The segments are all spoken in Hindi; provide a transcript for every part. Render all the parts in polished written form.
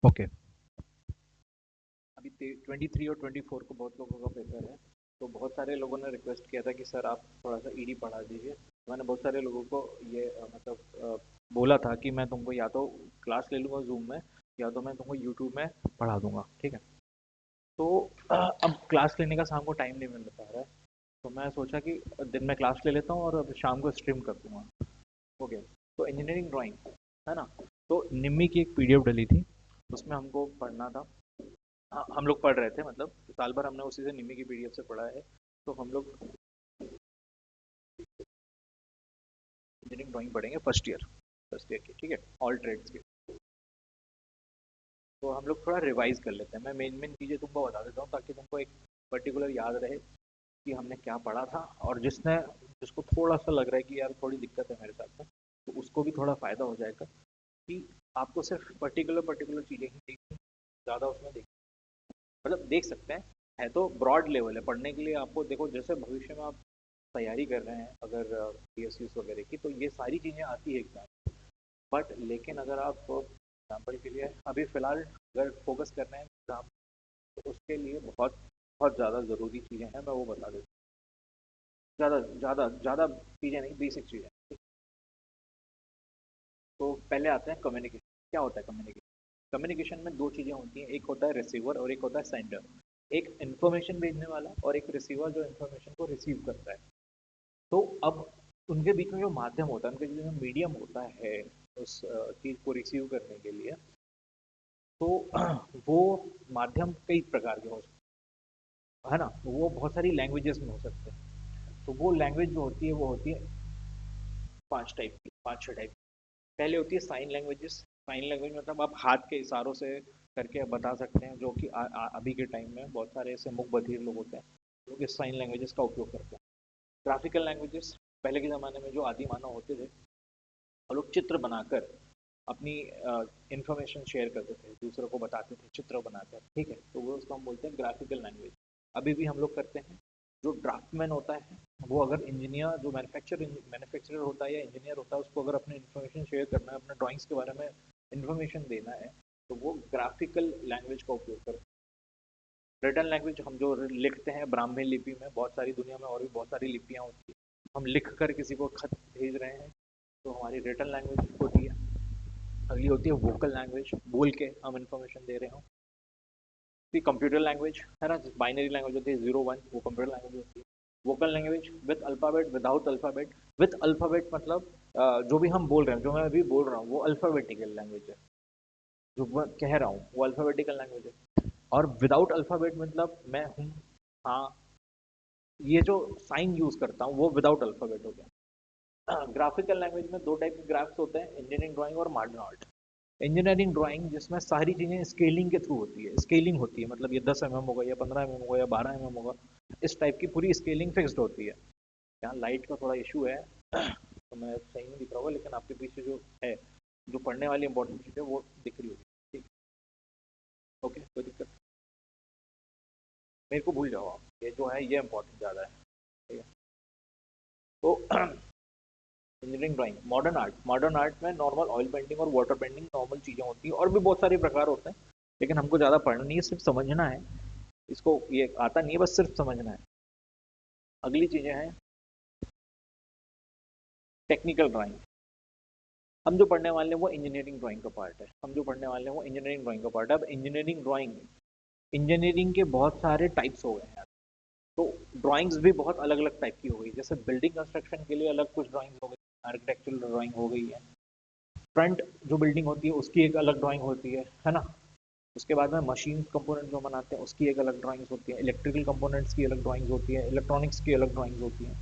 ओके। अभी 23 और 24 को बहुत लोगों का पेपर है, तो बहुत सारे लोगों ने रिक्वेस्ट किया था कि सर आप थोड़ा सा ईडी पढ़ा दीजिए। मैंने बहुत सारे लोगों को ये बोला था कि मैं तुमको या तो क्लास ले लूँगा जूम में, या तो मैं तुमको यूट्यूब में पढ़ा दूंगा, ठीक है। तो अब क्लास लेने का शाम को टाइम नहीं मिल पा रहा है, तो मैं सोचा कि दिन में क्लास ले लेता हूँ और अब शाम को स्ट्रीम कर दूंगा। ओके। तो इंजीनियरिंग ड्राइंग है ना, तो निम्मी की एक पीडीएफ डली थी, उसमें हमको पढ़ना था। हाँ, हम लोग पढ़ रहे थे, मतलब साल भर हमने उसी से निम्मी की पीडीएफ से पढ़ा है। तो हम लोग इंजीनियरिंग ड्राइंग पढ़ेंगे फर्स्ट ईयर की, ठीक है, ऑल ट्रेड्स की। तो हम लोग थोड़ा रिवाइज कर लेते हैं। मैं मेन मेन चीज़ें तुमको बता देता हूँ ताकि तुमको एक पर्टिकुलर याद रहे कि हमने क्या पढ़ा था, और जिसको थोड़ा सा लग रहा है कि यार थोड़ी दिक्कत है मेरे साथ में, तो उसको भी थोड़ा फ़ायदा हो जाएगा कि आपको सिर्फ पर्टिकुलर पर्टिकुलर चीज़ें ही देखनी, ज़्यादा उसमें देख मतलब देख सकते हैं। है तो ब्रॉड लेवल है पढ़ने के लिए। आपको देखो, जैसे भविष्य में आप तैयारी कर रहे हैं अगर पीएसयू वगैरह की, तो ये सारी चीज़ें आती है एग्जाम, बट लेकिन अगर आप एग्जाम्पल के लिए अभी फ़िलहाल अगर फोकस कर रहे हैं एग्जाम, तो उसके लिए बहुत बहुत ज़्यादा ज़रूरी चीज़ें हैं, मैं वो बता देता हूँ। ज़्यादा ज़्यादा ज़्यादा चीज़ें नहीं, बेसिक चीज़ें। तो पहले आते हैं कम्युनिकेशन। क्या होता है कम्युनिकेशन? कम्युनिकेशन में दो चीज़ें होती हैं, एक होता है रिसीवर और एक होता है सेंडर। एक इन्फॉर्मेशन भेजने वाला और एक रिसीवर जो इन्फॉर्मेशन को रिसीव करता है। तो अब उनके बीच में जो माध्यम होता है, उनके बीच में मीडियम होता है उस चीज़ को रिसीव करने के लिए, तो वो माध्यम कई प्रकार के हो सकते हैं, है ना। वो बहुत सारी लैंग्वेजेस में हो सकते हैं। तो वो लैंग्वेज जो होती है वो होती है पांच टाइप की, पांच छह टाइप। पहले होती है साइन लैंग्वेजेस। साइन लैंग्वेज मतलब आप हाथ के इशारों से करके बता सकते हैं, जो कि अभी के टाइम में बहुत सारे ऐसे मुख बधिर लोग होते हैं जो कि साइन लैंग्वेजेस का उपयोग करते हैं। ग्राफिकल लैंग्वेजेस, पहले के ज़माने में जो आदि मानव होते थे, वो लोग चित्र बनाकर अपनी इंफॉर्मेशन शेयर करते थे, दूसरों को बताते थे चित्र बनाकर, ठीक है। तो वो उसको हम बोलते हैं ग्राफिकल लैंग्वेज। अभी भी हम लोग करते हैं। जो ड्राफ्टमैन होता है, वो अगर इंजीनियर, जो मैन्युफैक्चरर होता है या इंजीनियर होता है, उसको अगर अपनी इन्फॉर्मेशन शेयर करना है, अपने ड्राइंग्स के बारे में इन्फॉर्मेशन देना है, तो वो ग्राफिकल लैंग्वेज का उपयोग करते हैं। रिटन लैंग्वेज, हम जो लिखते हैं ब्राह्मी लिपि में, बहुत सारी दुनिया में और भी बहुत सारी लिपियाँ होती हैं, हम लिख कर किसी को खत भेज रहे हैं, तो हमारी रिटन लैंग्वेज होती है। अगली होती है वोकल लैंग्वेज, बोल के हम इन्फॉर्मेशन दे रहे हो। फिर कंप्यूटर लैंग्वेज है ना, बाइनरी लैंग्वेज होती है 0 1, वो कंप्यूटर लैंग्वेज होती है। Vocal language with alphabet, without alphabet. With alphabet मतलब जो भी हम बोल रहे हैं, जो मैं अभी बोल रहा हूँ, वो अल्फ़ाबेटिकल लैंग्वेज है। जो मैं कह रहा हूँ वो अल्फ़ाबेटिकल लैंग्वेज है। और विदाउट अल्फ़ाबेट मतलब मैं हूँ, हाँ, ये जो साइन यूज़ करता हूँ वो विदाउट अल्फ़ाबेट हो गया। ग्राफिकल लैंग्वेज में दो टाइप के ग्राफ्स होते हैं, इंजीनियरिंग ड्राइंग और मॉडर्न आर्ट। इंजीनियरिंग ड्राइंग जिसमें सारी चीज़ें स्केलिंग के थ्रू होती है, स्केलिंग होती है, मतलब ये 10 mm होगा या 15 mm होगा या 12 mm होगा, इस टाइप की पूरी स्केलिंग फिक्स्ड होती है। यहाँ लाइट का थोड़ा इशू है तो मैं सही नहीं दिख रहा होगा, लेकिन आपके पीछे जो है, जो पढ़ने वाली इंपॉर्टेंट चीज़ है वो दिख रही होगी, ठीक। ओके, कोई दिक्कत? मेरे को भूल जाओ आप, ये जो है ये इंपॉर्टेंट ज़्यादा है, ठीक है। तो इंजीनियरिंग ड्राइंग। मॉडर्न आर्ट में नॉर्मल ऑयल पेंटिंग और वाटर पेंटिंग नॉर्मल चीज़ें होती हैं, और भी बहुत सारे प्रकार होते हैं, लेकिन हमको ज़्यादा पढ़ना नहीं है, सिर्फ समझना है। इसको ये आता नहीं है, बस सिर्फ समझना है। अगली चीज़ें हैं टेक्निकल ड्राइंग। हम जो पढ़ने वाले हैं वो इंजीनियरिंग ड्राइंग का पार्ट है। हम जो पढ़ने वाले हैं वो इंजीनियरिंग ड्राइंग का पार्ट है। अब इंजीनियरिंग के बहुत सारे टाइप्स हो गए हैं। तो ड्राइंग्स भी बहुत अलग अलग टाइप की हो गई, जैसे बिल्डिंग कंस्ट्रक्शन के लिए अलग कुछ ड्राइंग्स हो गई, आर्किटेक्चरल ड्राइंग हो गई है। फ्रंट जो बिल्डिंग होती है उसकी एक अलग ड्राइंग होती है ना। उसके बाद में मशीन कंपोनेंट जो बनाते हैं उसकी एक अलग ड्राइंग्स होती है, इलेक्ट्रिकल कंपोनेंट्स की अलग ड्राइंग्स होती है, इलेक्ट्रॉनिक्स की अलग ड्राइंग्स होती हैं।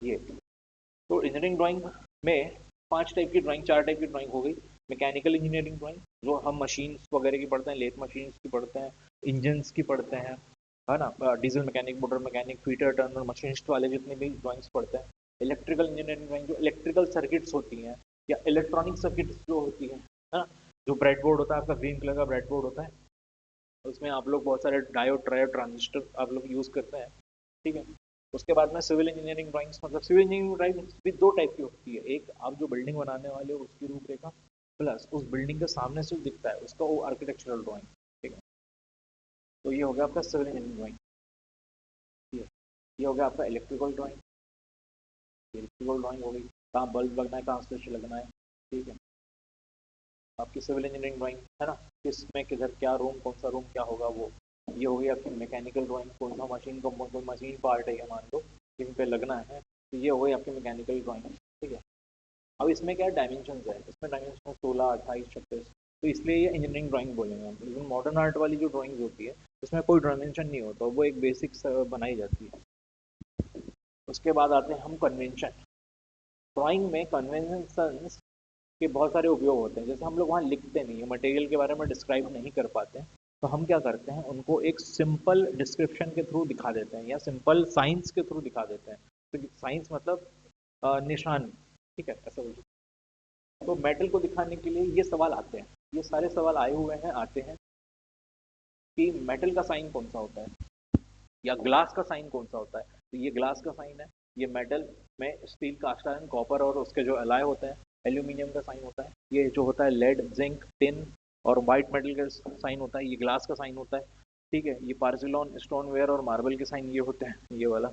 ये तो इंजीनियरिंग ड्राइंग में पांच टाइप की ड्राइंग, चार टाइप की ड्राइंग हो गई। मैकेनिकल इंजीनियरिंग ड्राइंग, जो हम मशीन्स वगैरह की पढ़ते हैं, लेथ मशीन्स की पढ़ते हैं, इंजन्स की पढ़ते हैं, है ना, diesel mechanic, motor mechanic, fitter Turner, machinist वाले जितने भी ड्राइंग्स पढ़ते हैं। इलेक्ट्रिकल इंजीनियरिंग ड्राइंग जो इलेक्ट्रिकल सर्किट्स होती हैं या इलेक्ट्रॉनिक सर्किट्स जो होती है ना, जो ब्रेड बोर्ड होता है आपका, ग्रीन कलर का ब्रेड बोर्ड होता है, उसमें आप लोग बहुत सारे डायोड, ट्रायोड, ट्रांजिस्टर आप लोग यूज़ करते हैं, ठीक है। उसके बाद में सिविल इंजीनियरिंग ड्राइंग्स, मतलब सिविल इंजीनियरिंग ड्राइंग्स भी दो टाइप की होती है। एक आप जो बिल्डिंग बनाने वाले हो उसकी रूपरेखा, प्लस उस बिल्डिंग के सामने से जो दिखता है उसका वो आर्किटेक्चरल ड्राइंग। ठीक है, तो ये हो गया आपका सिविल इंजीनियरिंग ड्राइंग। ये हो गया आपका इलेक्ट्रिकल ड्राइंग। इलेक्ट्रिकल ड्राइंग हो गई, कहाँ बल्ब लगना है, कहाँ स्विच लगना है। ठीक है, आपकी सिविल इंजीनियरिंग ड्राइंग है ना, किसमें किधर क्या रूम, कौन सा रूम क्या होगा वो। ये हो गई आपकी मैकेनिकल ड्राइंग, कौन सा मशीन का कोई मशीन पार्ट है ये मान लो जिन पे लगना है, तो ये हो गई आपकी मैकेनिकल ड्राइंग। ठीक है, अब इसमें क्या डायमेंशन है, इसमें डायमेंशन 16, 28, 36, तो इसलिए ये इंजीनियरिंग ड्राइंग बोलेंगे हम। लेकिन मॉडर्न आर्ट वाली जो ड्राइंग होती है उसमें कोई डायमेंशन नहीं होता, वो एक बेसिक बनाई जाती है। उसके बाद आते हैं हम कन्वेंशन। ड्राइंग में कन्वेंशन के बहुत सारे उपयोग होते हैं। जैसे हम लोग वहाँ लिखते नहीं है, मटेरियल के बारे में डिस्क्राइब नहीं कर पाते हैं, तो हम क्या करते हैं उनको एक सिंपल डिस्क्रिप्शन के थ्रू दिखा देते हैं या सिंपल साइंस के थ्रू दिखा देते हैं। तो साइंस मतलब निशान। ठीक है, ऐसा बोलिए। तो मेटल को दिखाने के लिए ये सवाल आते हैं, ये सारे सवाल आए हुए हैं, आते हैं कि मेटल का साइन कौन सा होता है या ग्लास का साइन कौन सा होता है। तो ये ग्लास का साइन है, ये मेटल में स्टील, कास्ट आयरन, कॉपर और उसके जो एलॉय होते हैं, एल्यूमिनियम का साइन होता है। ये जो होता है लेड, जिंक, टिन और वाइट मेटल का साइन होता है, ये ग्लास का साइन होता है। ठीक है, ये पार्सिलॉन, स्टोनवेयर और मार्बल के साइन ये होते हैं, ये वाला।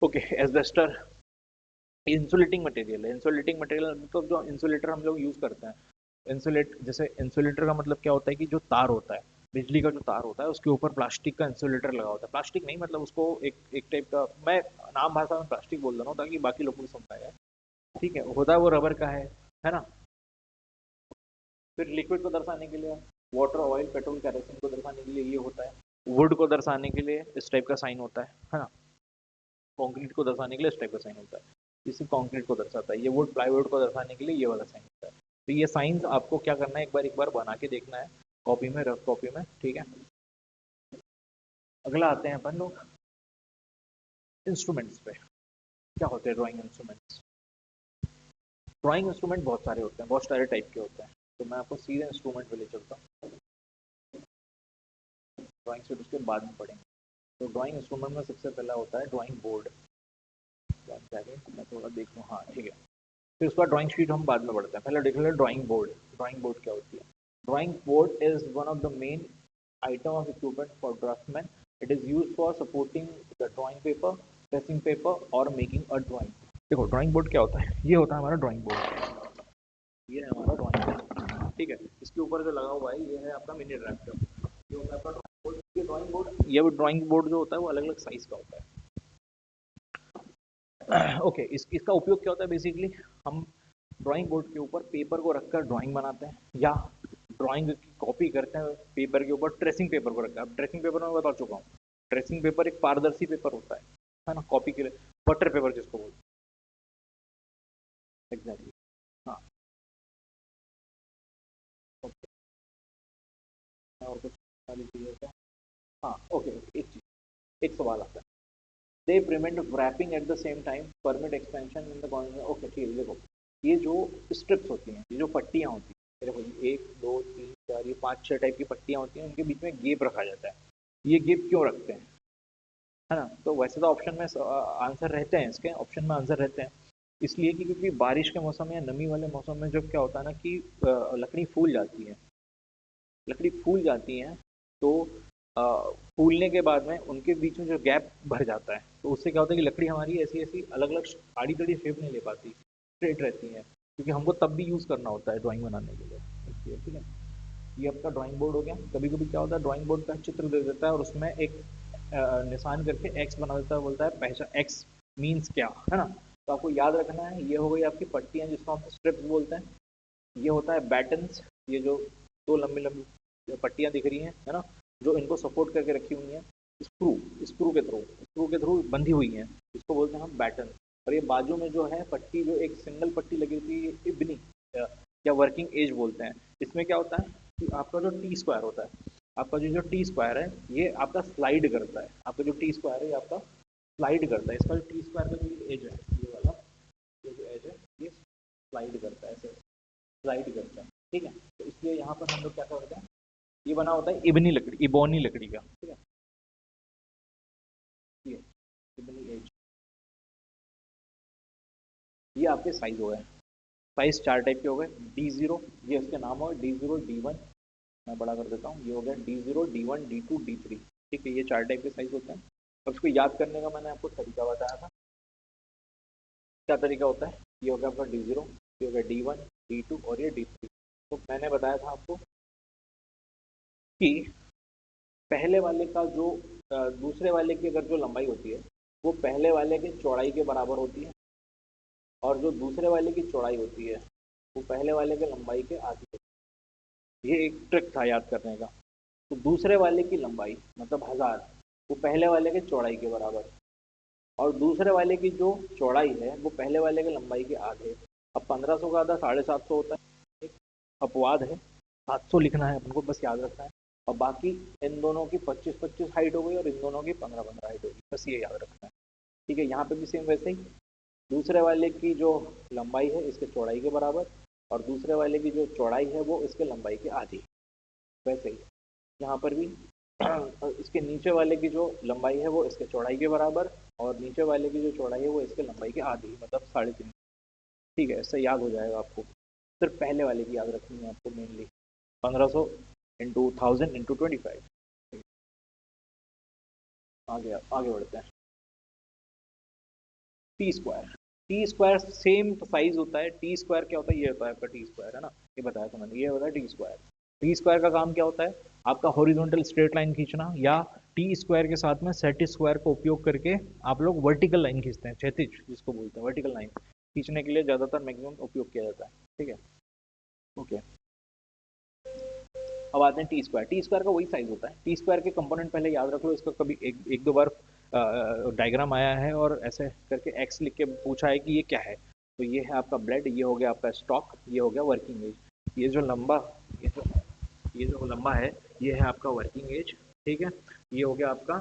ओके, एस्बेस्टर इंसुलेटिंग मटेरियल है। इंसुलेटिंग मटेरियल मतलब जो इंसुलेटर हम लोग यूज करते हैं, इंसुलेट, जैसे इंसुलेटर का मतलब क्या होता है कि जो तार होता है, बिजली का जो तार होता है उसके ऊपर प्लास्टिक का इंसुलेटर लगा होता है। प्लास्टिक नहीं, मतलब उसको एक एक टाइप का, मैं नाम भाषा में प्लास्टिक बोल रहा हूँ ताकि बाकी लोग भी समझ पाए। ठीक है, होता है वो रबर का है ना। फिर लिक्विड को दर्शाने के लिए वाटर, ऑयल, पेट्रोल, कैरोसिन को दर्शाने के लिए ये होता है। वुड को दर्शाने के लिए इस टाइप का साइन होता है ना। कंक्रीट को दर्शाने के लिए इस टाइप का साइन होता है, इसी कंक्रीट को दर्शाता है। ये वुड, प्लाईवुड को दर्शाने के लिए ये वाला साइन होता है। तो ये साइंस आपको क्या करना है, एक बार बना के देखना है कॉपी में, रफ कॉपी में। ठीक है, अगला आते हैं अपन लोग इंस्ट्रूमेंट्स पे। क्या होते हैं ड्राइंग इंस्ट्रूमेंट्स। ड्राइंग इंस्ट्रूमेंट बहुत सारे होते हैं, बहुत सारे टाइप के होते हैं, तो मैं आपको सीधे इंस्ट्रूमेंट पे ले चलता हूँ। ड्राइंग शीट उसके बाद में पढ़ेंगे। तो ड्राइंग इंस्ट्रूमेंट में सबसे पहला होता है ड्राइंग बोर्ड। मैं थोड़ा देख लूँ, हाँ ठीक है। फिर उसका ड्राइंग शीट हम बाद में पढ़ते हैं, पहले देख लें ड्राइंग बोर्ड। ड्राइंग बोर्ड क्या होती है। Drawing board is one of the main item of equipment for draftsman. It is used for supporting the drawing paper, tracing paper or making a drawing. देखो ड्राइंग बोर्ड क्या होता है, ये होता है हमारा ड्राइंग बोर्ड। ये है हमारा ड्राइंग बोर्ड। ठीक है, इसके ऊपर जो लगा हुआ है ये है आपका मिनी ड्राफ्टर। ये होता है आपका ड्राइंग बोर्ड। ये ड्राइंग बोर्ड, ये ड्राइंग बोर्ड जो होता है वो अलग अलग साइज का होता है। ओके, इसका उपयोग क्या होता है बेसिकली, हम ड्राइंग बोर्ड के ऊपर पेपर को रखकर ड्राइंग बनाते हैं या ड्राइंग की कॉपी करते हैं पेपर के ऊपर, ट्रेसिंग पेपर को रखते हैं। अब ट्रेसिंग पेपर मैं बता चुका हूँ, ट्रेसिंग पेपर एक पारदर्शी पेपर होता है ना, कॉपी के लिए बटर पेपर जिसको बोलते हैं। एग्जैक्टली, हाँ। ओके, और कुछ सारी चीज़ें का, हाँ ओके ओके, एक चीज़, एक सवाल आता है। They prevent wrapping at the same time, permit expansion in the concept. Okay ठीक है, देखो ये जो स्ट्रिप्स होती हैं, ये जो पट्टियाँ होती हैं, देखो ये 1 2 3 4 ये 5 6 टाइप की पट्टियाँ होती हैं, उनके बीच में गैप रखा जाता है। ये गैप क्यों रखते हैं, है ना। तो वैसे तो ऑप्शन में आंसर रहते हैं, इसके ऑप्शन में आंसर रहते हैं, इसलिए कि क्योंकि बारिश के मौसम में या नमी वाले मौसम में जब क्या होता है ना कि लकड़ी फूल जाती है, लकड़ी फूल जाती है, तो फूलने के बाद में उनके बीच में जो गैप भर जाता है, तो उससे क्या होता है कि लकड़ी हमारी ऐसी ऐसी अलग अलग आड़ी टेढ़ी शेप नहीं ले पाती, स्ट्रेट रहती है, क्योंकि हमको तब भी यूज़ करना होता है ड्राइंग बनाने के लिए। ठीक है, ये आपका ड्राइंग बोर्ड हो गया। कभी कभी क्या होता है ड्राइंग बोर्ड का चित्र दे देता है और उसमें एक निशान करके एक्स बना देता है, बोलता है पहचान एक्स मीन्स क्या, है ना। तो आपको याद रखना है, ये हो गई आपकी पट्टियाँ जिसको हम स्ट्रिप्स बोलते हैं। ये होता है बैटन्स, ये जो दो लंबी लंबी पट्टियाँ दिख रही हैं, है ना, जो इनको सपोर्ट करके रखी हुई हैं, स्क्रू, स्क्रू के थ्रू बंधी हुई हैं, इसको बोलते हैं हम बैटन। और ये बाजू में जो है पट्टी, जो एक सिंगल पट्टी लगी होती है, ये इबनी या वर्किंग एज बोलते हैं। इसमें क्या होता है कि आपका जो टी स्क्वायर होता है, आपका जो जो टी स्क्वायर है ये आपका स्लाइड करता है, आपका जो टी स्क्वायर है ये आपका स्लाइड करता है। इसका जो टी स्क्वायर का जो एज है, ये वाला, ये जो एज है ये स्लाइड करता है, ऐसे स्लाइड करता है। ठीक है, तो इसलिए यहाँ पर हम लोग क्या करते हैं, ये बना होता है इबनी लकड़ी, इबोनी लकड़ी का। ठीक है, ये इबनी एज, ये आपके साइज हो गए। साइज 4 टाइप के हो गए। D0 ये इसके नाम हो, D0 D1, मैं बड़ा कर देता हूँ, ये हो गया D0 D1 D2 D3। ठीक है, ये 4 टाइप के साइज होते हैं। अब इसको याद करने का मैंने आपको तरीका बताया था। क्या तरीका होता है? ये हो गया आपका D0, ये हो गया D1 D2 और ये D3। तो मैंने बताया था आपको कि पहले वाले का जो दूसरे वाले की अगर जो लंबाई होती है वो पहले वाले के चौड़ाई के बराबर होती है, और जो दूसरे वाले की चौड़ाई होती है वो पहले वाले के लंबाई के आधी होती है। ये एक ट्रिक था याद करने का। तो दूसरे वाले की लंबाई मतलब 1000 वो पहले वाले के चौड़ाई के बराबर, और दूसरे वाले की जो चौड़ाई है वो पहले वाले के लंबाई के आधे। अब 1500 का आधा 750 होता है, एक अपवाद है, 700 लिखना है अपन को, बस याद रखना है। और बाकी इन दोनों की 25-25 हाइट हो गई और इन दोनों की 15-15 हाइट होगी, बस ये याद रखना है। ठीक है, यहाँ पे भी सेम वैसे ही, दूसरे वाले की जो लंबाई है इसके चौड़ाई के बराबर, और दूसरे वाले की जो चौड़ाई है वो इसके लंबाई के आधी, वैसे ही यहाँ पर भी इसके नीचे वाले की जो लंबाई है वो इसके चौड़ाई के बराबर, और नीचे वाले की जो चौड़ाई है वो इसके लंबाई के आधी, मतलब 3.5। ठीक है, इससे याद हो जाएगा आपको। सिर्फ पहले वाले की याद रखनी है आपको मेनली, 1500 इंटू 1000 इंटू 25। आगे आगे बढ़ते हैं। T square, T square same size होता है। टी स्क्वायर क्या होता है? ये होता है आपका टी स्क्वायर, है ना, ये बताया था मैंने, ये होता है टी स्क्वायर। टी स्क्वायर का काम क्या होता है? आपका हॉरिजॉन्टल स्ट्रेट लाइन खींचना, या टी स्क्वायर के साथ में सेट स्क्वायर का उपयोग करके आप लोग वर्टिकल लाइन खींचते हैं, क्षैतिज जिसको बोलते हैं, वर्टिकल लाइन खींचने के लिए ज्यादातर मैक्सिमम उपयोग किया जाता है। ठीक है, ओके। अब आते हैं टी स्क्वायर। टी स्क्वायर का वही साइज होता है। टी स्क्वायर के कंपोनेंट पहले याद रख लो, इसका कभी एक दो बार डायग्राम आया है और ऐसे करके एक्स लिख के पूछा है कि ये क्या है। तो ये है आपका ब्लेड, ये हो गया आपका स्टॉक, ये हो गया वर्किंग एज। ये जो लंबा ये जो ये जो लंबा है ये है आपका वर्किंग एज। ठीक है, ये हो गया आपका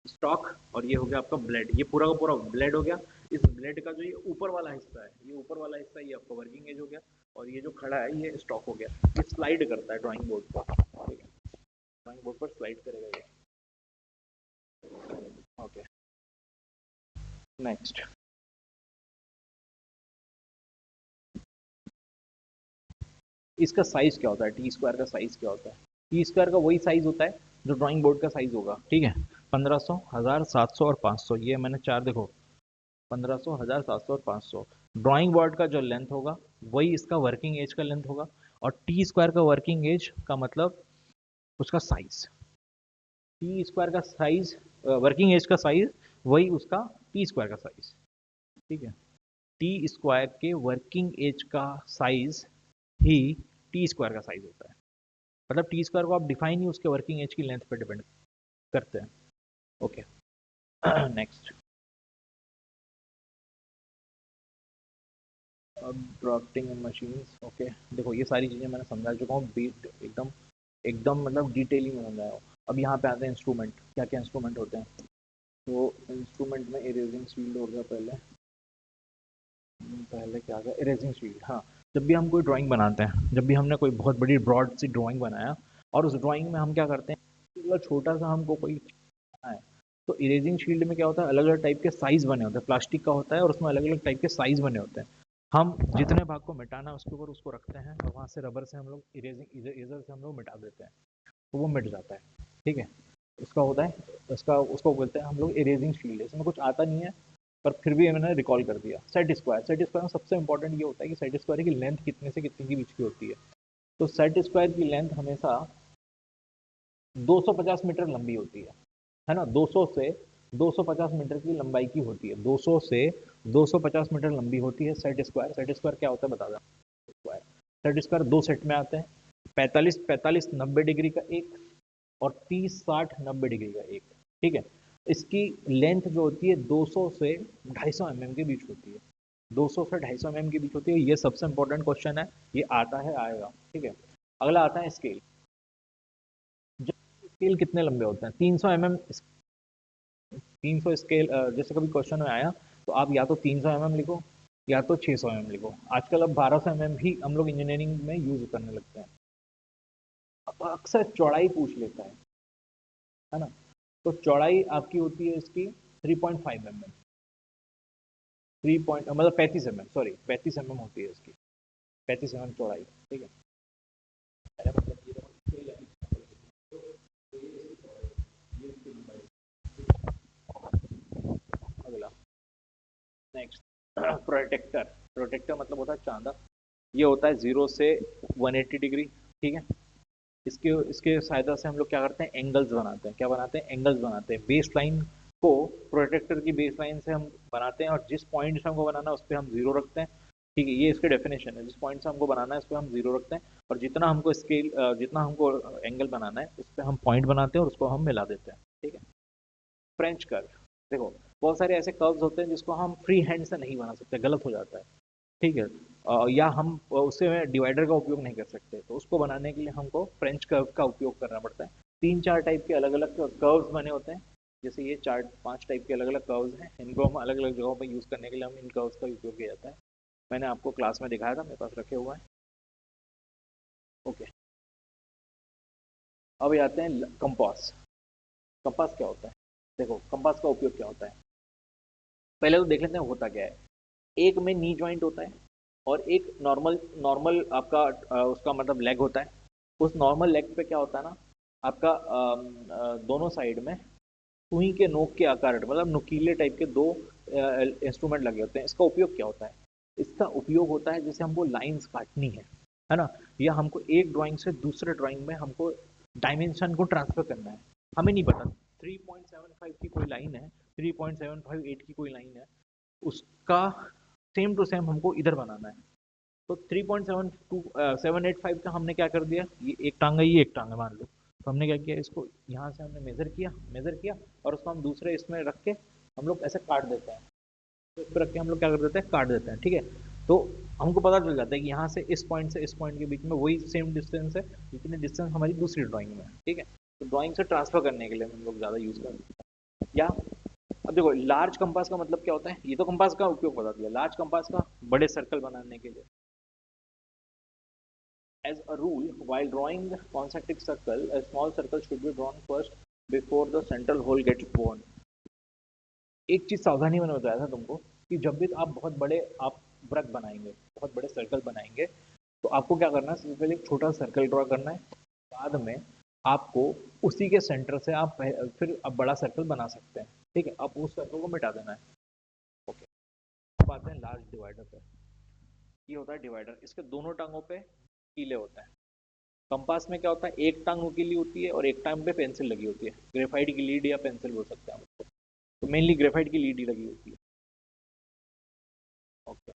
स्टॉक, और ये हो गया आपका ब्लेड, ये पूरा का पूरा ब्लेड हो गया। इस ब्लेड का जो ये ऊपर वाला हिस्सा है, ये ऊपर वाला हिस्सा ये आपका वर्किंग एज हो गया, और ये जो खड़ा है ये स्टॉक हो गया। ये स्लाइड करता है ड्राइंग बोर्ड पर, ठीक है, ड्राइंग बोर्ड पर स्लाइड करेगा ये। Okay, next. इसका साइज क्या होता है? टी स्क्वायर का साइज क्या होता है? टी स्क्वायर का वही साइज होता है जो ड्राइंग बोर्ड का साइज होगा। ठीक है, 1500, 1000, 700 और 500, ये मैंने चार देखो, 1500, 1000, 700 और 500। ड्राइंग बोर्ड का जो लेंथ होगा वही इसका वर्किंग एज का लेंथ होगा, और टी स्क्वायर का वर्किंग एज का मतलब उसका साइज, टी स्क्वायर का साइज, वर्किंग एज का साइज वही उसका टी स्क्वायर का साइज। ठीक है, टी स्क्वायर के वर्किंग एज का साइज ही टी स्क्वायर का साइज होता है। मतलब टी स्क्वायर को आप डिफाइन ही उसके वर्किंग एज की लेंथ पे डिपेंड करते हैं। Okay, next. अब ड्राफ्टिंग मशीन्स, ओके, देखो ये सारी चीज़ें मैंने समझा चुका हूँ, बीट एकदम एकदम मतलब डिटेलिंग में समझाया हूँ। अब यहाँ पे आते हैं इंस्ट्रूमेंट, क्या क्या इंस्ट्रूमेंट होते हैं। तो इंस्ट्रूमेंट में इरेजिंग शील्ड हो गया पहले, पहले क्या गया, इरेजिंग शील्ड। हाँ, जब भी हम कोई ड्राइंग बनाते हैं, जब भी हमने कोई बहुत बड़ी ब्रॉड सी ड्राइंग बनाया और उस ड्राइंग में हम क्या करते हैं, मतलब छोटा सा हमको कोई है, तो इरेजिंग शील्ड में क्या होता है, अलग अलग टाइप के साइज बने होते हैं, प्लास्टिक का होता है और उसमें अलग अलग टाइप के साइज बने होते हैं। हम जितने भाग को मिटाना है उसके ऊपर उसको रखते हैं, और वहाँ से रबर से हम लोग इरेजिंग इरेजर से हम लोग मिटा देते हैं, तो वो मिट जाता है। ठीक है, उसका होता है, उसका उसको बोलते हैं हम लोग इरेजिंग शील्ड। इसमें कुछ आता नहीं है पर फिर भी मैंने रिकॉल कर दिया। सेट स्क्वायर, सेट स्क्वायर में सबसे इंपॉर्टेंट ये होता है कि सेट स्क्वायर की लेंथ कितने से कितने के बीच की होती है। तो सेट स्क्वायर की लेंथ हमेशा 250 मीटर लंबी होती है ना, 200 से 250 मीटर की लंबाई की होती है, 200 से 250 मीटर लंबी होती है सेट स्क्वायर। सेट स्क्वायर क्या होता है बता दो। स्क्वायर, सेट स्क्वायर दो सेट में आते हैं, 45 45 90 डिग्री का एक, और 30 60 90 डिग्री का एक। ठीक है, इसकी लेंथ जो होती है 200 से 250 mm के बीच होती है, 200 से 250 mm के बीच होती है। ये सबसे इंपॉर्टेंट क्वेश्चन है, ये आता है आएगा। ठीक है, अगला आता है स्केल। स्केल कितने लंबे होते हैं? 300 mm, 300 स्केल, जैसे कभी क्वेश्चन में आया तो आप या तो 300 mm लिखो या तो 600 mm लिखो। आजकल अब 1200 mm भी हम लोग इंजीनियरिंग में यूज करने लगते हैं। अब अक्सर चौड़ाई पूछ लेता है ना, तो चौड़ाई आपकी होती है इसकी 3.5 mm, 3 पॉइंट मतलब 35 mm, सॉरी 35 mm होती है इसकी, 35 mm चौड़ाई, ठीक है। अरे मतलब ये तो ये है, तो ये इसकी चौड़ाई, ये इसकी लंबाई। अगला, नेक्स्ट, प्रोटेक्टर। प्रोटेक्टर मतलब होता है चांदा। ये होता है 0 से 180 डिग्री, ठीक है। इसके इसके सहायता से हम लोग क्या करते हैं, एंगल्स बनाते हैं। क्या बनाते हैं, एंगल्स बनाते हैं। बेस लाइन को प्रोटेक्टर की बेस लाइन से हम बनाते हैं, और जिस पॉइंट से हमको बनाना है उस पर हम जीरो रखते हैं, ठीक है। ये इसके डेफिनेशन है, जिस पॉइंट से हमको बनाना है उस पर हम जीरो रखते हैं, और जितना हमको स्केल, जितना हमको एंगल बनाना है उस पर हम पॉइंट बनाते हैं और उसको हम मिला देते हैं, ठीक है। फ्रेंच कर्व, देखो बहुत सारे ऐसे कर्व्स होते हैं जिसको हम फ्री हैंड से नहीं बना सकते, गलत हो जाता है, ठीक है। या हम उससे डिवाइडर का उपयोग नहीं कर सकते, तो उसको बनाने के लिए हमको फ्रेंच कर्व का उपयोग करना पड़ता है। 3-4 टाइप के अलग अलग कर्व्स बने होते हैं, जैसे ये 4-5 टाइप के अलग अलग कर्व्स हैं, इनको हम अलग अलग जगहों पर यूज़ करने के लिए हम इन कर्व्स का उपयोग किया जाता है। मैंने आपको क्लास में दिखाया था, मेरे पास रखे हुए हैं। ओके, अब आते हैं कंपास। कंपास क्या होता है, देखो कंपास का उपयोग क्या होता है, पहले तो देख लेते हैं होता क्या है। एक में नी जॉइंट होता है, और एक नॉर्मल नॉर्मल आपका उसका मतलब लेग होता है। उस नॉर्मल लेग पे क्या होता है ना, आपका दोनों साइड में सुई के नोक के आकार, मतलब नुकीले टाइप के दो इंस्ट्रूमेंट लगे होते हैं। इसका उपयोग क्या होता है, इसका उपयोग होता है जैसे हमको लाइंस काटनी है ना, या हमको एक ड्राइंग से दूसरे ड्राइंग में हमको डायमेंशन को ट्रांसफर करना है। हमें नहीं पता 3.75 की कोई लाइन है, 3.758 की कोई लाइन है, उसका सेम टू सेम हमको इधर बनाना है। तो 3.785 का हमने क्या कर दिया, ये एक टांग है, ये एक टांग है मान लो, तो हमने क्या किया, इसको यहाँ से हमने मेजर किया, और उसको हम दूसरे इसमें रख के हम लोग ऐसे काट देते हैं। तो इस पर रख के हम लोग क्या कर देते हैं, काट देते हैं, ठीक है। तो हमको पता चल जाता है कि यहाँ से इस पॉइंट के बीच में वही सेम डिस्टेंस है जितनी डिस्टेंस हमारी दूसरी ड्राइंग में है, ठीक है। तो ड्राइंग से ट्रांसफर करने के लिए हम लोग ज़्यादा यूज़ करते हैं। या अब देखो लार्ज कंपास का मतलब क्या होता है, ये तो कंपास का उपयोग बता दिया। लार्ज कंपास का बड़े सर्कल बनाने के लिए, as a rule, while drawing a concentric circle, a small circle should be drawn first before the central hole gets born. एक चीज सावधानी मैंने बताया था तुमको, कि जब भी आप बहुत बड़े आप वृत्त बनाएंगे, बहुत बड़े सर्कल बनाएंगे, तो आपको क्या करना है, सबसे पहले एक छोटा सर्कल ड्रॉ करना है। बाद में आपको उसी के सेंटर से आप फिर अब बड़ा सर्कल बना सकते हैं, ठीक है। अब उस सर्कल को मिटा देना है। ओके, अब आते हैं लार्ज डिवाइडर पे। ये होता है डिवाइडर, इसके दोनों टांगों पे कीले होते हैं। कंपास में क्या होता है, एक टांग नुकीली होती है और एक टांग पे पेंसिल लगी होती है। ग्रेफाइट की लीड या पेंसिल बोल सकते हैं हम उसको, तो मेनली ग्रेफाइट की लीड ही लगी होती है। ओके,